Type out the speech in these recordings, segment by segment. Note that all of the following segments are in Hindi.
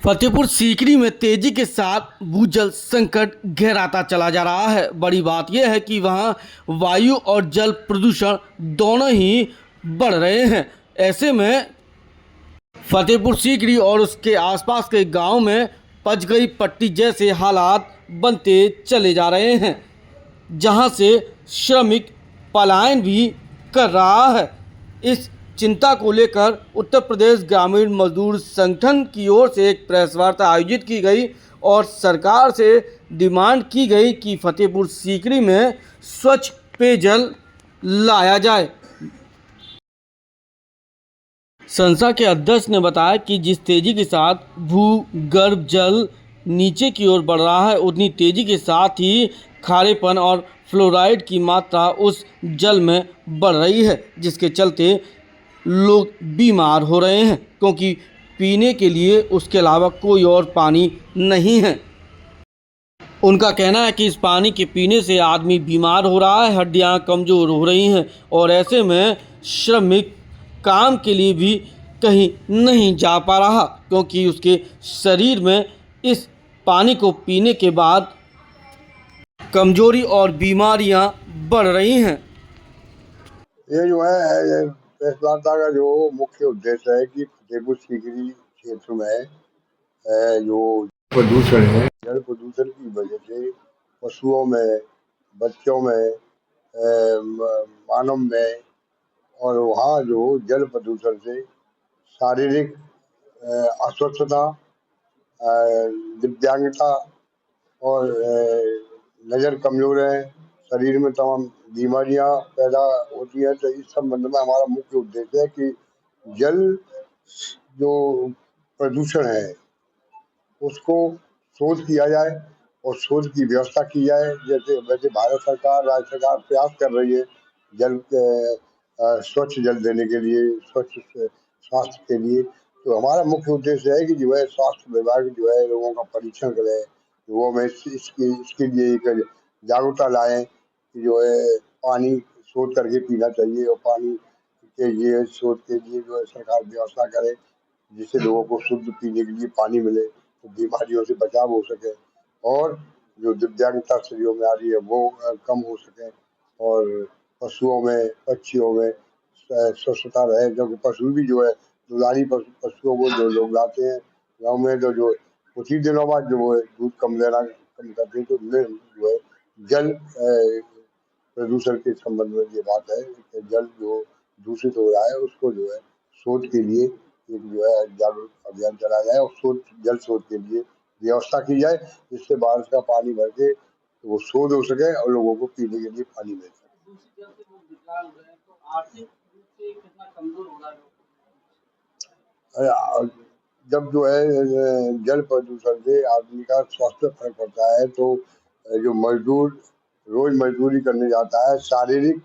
फतेहपुर सीकरी में तेजी के साथ भूजल संकट गहराता चला जा रहा है। बड़ी बात यह है कि वहां वायु और जल प्रदूषण दोनों ही बढ़ रहे हैं। ऐसे में फतेहपुर सीकरी और उसके आसपास के गांव में पचगई पट्टी जैसे हालात बनते चले जा रहे हैं, जहां से श्रमिक पलायन भी कर रहा है। इस चिंता को लेकर उत्तर प्रदेश ग्रामीण मजदूर संगठन की ओर से एक प्रेस वार्ता आयोजित की गई और सरकार से डिमांड की गई कि फतेहपुर सीकरी में स्वच्छ पेयजल लाया जाए। संस्था के अध्यक्ष ने बताया कि जिस तेजी के साथ भूगर्भ जल नीचे की ओर बढ़ रहा है, उतनी तेजी के साथ ही खारेपन और फ्लोराइड की मात्रा उस जल में बढ़ रही है, जिसके चलते लोग बीमार हो रहे हैं, क्योंकि पीने के लिए उसके अलावा कोई और पानी नहीं है। उनका कहना है कि इस पानी के पीने से आदमी बीमार हो रहा है, हड्डियां कमज़ोर हो रही हैं और ऐसे में श्रमिक काम के लिए भी कहीं नहीं जा पा रहा, क्योंकि उसके शरीर में इस पानी को पीने के बाद कमजोरी और बीमारियां बढ़ रही हैं। ये जो है ये प्रेस वार्ता का जो मुख्य उद्देश्य है कि फतेहपुर सीकरी क्षेत्र में जो प्रदूषण है, जल प्रदूषण की वजह से पशुओं में, बच्चों में, मानव में और वहाँ जो जल प्रदूषण से शारीरिक अस्वस्थता, दिव्यांगता और नज़र कमजोर है, शरीर में तमाम बीमारियां पैदा होती हैं। तो इस संबंध में हमारा मुख्य उद्देश्य है कि जल जो प्रदूषण है उसको शोध किया जाए और शोध की व्यवस्था की जाए। जैसे वैसे भारत सरकार, राज्य सरकार प्रयास कर रही है जल स्वच्छ जल देने के लिए, स्वच्छ स्वास्थ्य के लिए। तो हमारा मुख्य उद्देश्य है कि जो है स्वास्थ्य विभाग जो है लोगों का परीक्षण करे, लोगों में इसके लिए एक जागरूकता लाएं कि जो है पानी शोध करके पीना चाहिए और पानी के लिए शोध के लिए जो है सरकार व्यवस्था करे, जिससे लोगों को शुद्ध पीने के लिए पानी मिले, तो बीमारियों से बचाव हो सके और जो दिव्यांगता शरीरों में आ रही है वो कम हो सके और पशुओं में, पक्षियों में स्वस्थता रहे। क्योंकि पशु भी जो है दुधारी पशुओं को जो लोग लाते हैं गाँव में, तो जो कुछ ही दिनों बाद जो है दूध कम देना कम करते हैं। तो जो है जल प्रदूषण के संबंध में ये बात है कि जल जो दूषित हो रहा है उसको जो है शोध के लिए एक जो है जागरूक अभियान चलाया जाए और जल शोध के लिए व्यवस्था की जाए, जिससे बारिश का पानी भर के वो शोध हो सके और लोगों को पीने के लिए पानी मिल सके। जब जो है जल प्रदूषण से आदमी का स्वास्थ्य पर फर्क पड़ता है, तो जो मजदूर रोज मजदूरी करने जाता है, शारीरिक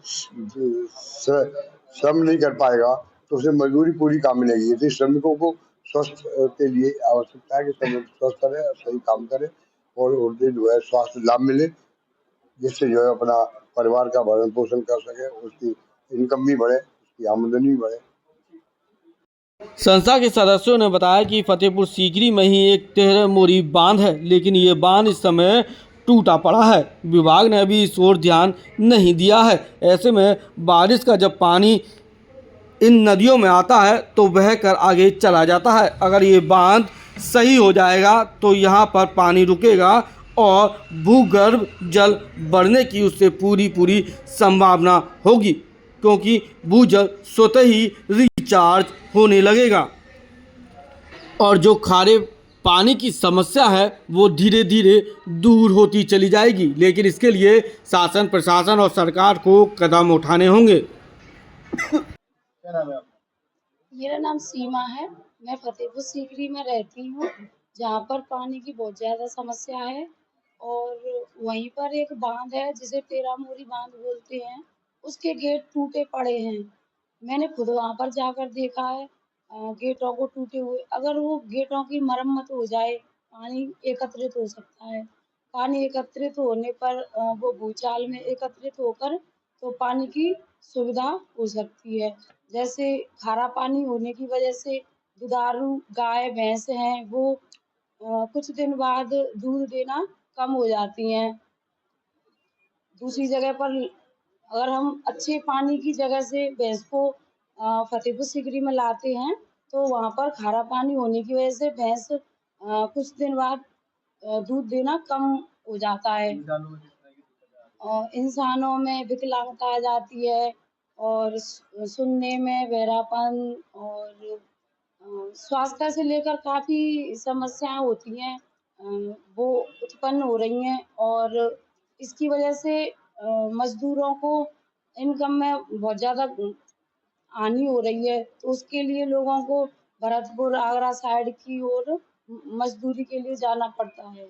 श्रम नहीं कर पाएगा, तो उसे मजदूरी पूरी काम मिलेगी। यदि श्रमिकों को स्वस्थ के लिए आवश्यकता है कि श्रमिक स्वस्थ रहे, सही काम करे और उन्हें जो है स्वास्थ्य लाभ मिले, जिससे जो है अपना परिवार का भरण पोषण कर सके, उसकी इनकम भी बढ़े, उसकी आमदनी भी बढ़े। संस्था के सदस्यों ने बताया कि फतेहपुर सीकरी में ही एक तेरह मोरी बांध है, लेकिन ये बांध इस समय टूटा पड़ा है। विभाग ने अभी इस ओर ध्यान नहीं दिया है। ऐसे में बारिश का जब पानी इन नदियों में आता है तो बह कर आगे चला जाता है। अगर ये बांध सही हो जाएगा तो यहाँ पर पानी रुकेगा और भूगर्भ जल बढ़ने की उससे पूरी संभावना होगी, क्योंकि भूजल स्वतः ही रिचार्ज होने लगेगा और जो खारे पानी की समस्या है वो धीरे धीरे दूर होती चली जाएगी। लेकिन इसके लिए शासन, प्रशासन और सरकार को कदम उठाने होंगे। क्या नाम है आपका? मेरा नाम सीमा है। मैं फतेहपुर सीकरी में रहती हूँ, जहाँ पर पानी की बहुत ज़्यादा समस्या है और वहीं पर एक बांध है जिसे तेरामोरी बांध बोलते हैं। उसके गेट टूटे पड़े हैं। मैंने खुद वहाँ पर जाकर देखा है गेटों को टूटे हुए। अगर वो गेटों की मरम्मत हो जाए, पानी एकत्रित हो सकता है। पानी एकत्रित होने पर वो भूचाल में एकत्रित होकर तो पानी की सुविधा हो सकती है। जैसे खारा पानी होने की वजह से दुधारू गाय भैंस हैं वो कुछ दिन बाद दूध देना कम हो जाती हैं। दूसरी जगह पर अगर हम अच्छे पानी की जगह से भैंस को फतेहपुर सीकरी में लाते हैं तो वहाँ पर खारा पानी होने की वजह से भैंस कुछ दिन बाद दूध देना कम हो जाता है और इंसानों में विकलांगता आ जाती है और सुनने में बहरापन और स्वास्थ्य से लेकर काफ़ी समस्याएं होती हैं, वो उत्पन्न हो रही हैं और इसकी वजह से मजदूरों को इनकम में बहुत ज़्यादा हानि हो रही है, तो उसके लिए लोगों को भरतपुर आगरा साइड की ओर मजदूरी के लिए जाना पड़ता है।